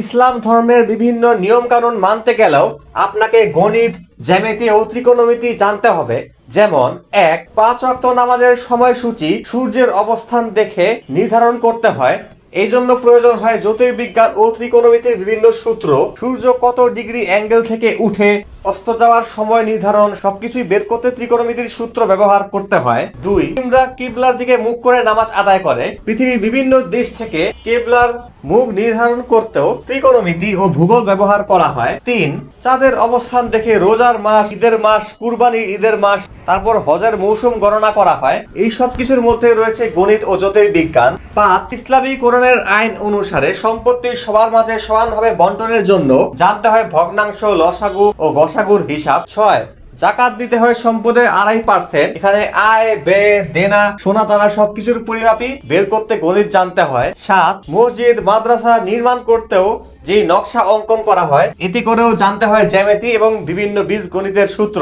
ইসলাম ধর্মের বিভিন্ন নিয়ম কানুন মানতে গেলেও আপনাকে গণিত, জ্যামিতি ও ত্রিকোণমিতি জানতে হবে। যেমন ১. ৫ ওয়াক্ত নামাজের সময়সূচি সূর্যের অবস্থান দেখে নির্ধারণ করতে হয়। এই জন্য প্রয়োজন হয় জ্যোতির্বিজ্ঞান ও ত্রিকোণমিতির বিভিন্ন সূত্র। সূর্য কত ডিগ্রি অ্যাঙ্গেল থেকে উঠে অস্ত যাওয়ার সময় নির্ধারণ সবকিছুই বের করতে ত্রিকোণমিতির সূত্র ব্যবহার করতে হয়। ২. মুসলিমরা কিবলার দিকে মুখ করে নামাজ আদায় করে। পৃথিবীর বিভিন্ন দেশ থেকে কিবলার মুখ নির্ধারণ করতেও ত্রিকোণমিতি ও ভূগোল ব্যবহার করা হয়। ৩. চাঁদের অবস্থান দেখে রোজার মাস, ঈদের মাস, কুরবানির ঈদের মাস, তারপর হজের মৌসুম গণনা করা হয়। এই সব কিছুর মধ্যে রয়েছে গণিত ও জ্যোতির্বিজ্ঞান। ৫. ইসলামী কোরআনের আইন অনুসারে সম্পত্তি সবার মাঝে সমানভাবে বন্টনের জন্য জানতে হয় ভগ্নাংশ, লসাগু ও গসাগুর হিসাব। ৬. জাকাত দিতে হয় সম্পদের ২.৫%। এখানে আয়, ব্যয়, দেনা, সোনা দানা সবকিছুর পরিমাপই বের করতে গণিত জানতে হয়। ৭. মসজিদ, মাদ্রাসা নির্মাণ করতেও যে নকশা অঙ্কন করা হয়, এতে করেও জানতে হয় জ্যামিতি এবং বিভিন্ন বীজগণিতের সূত্র।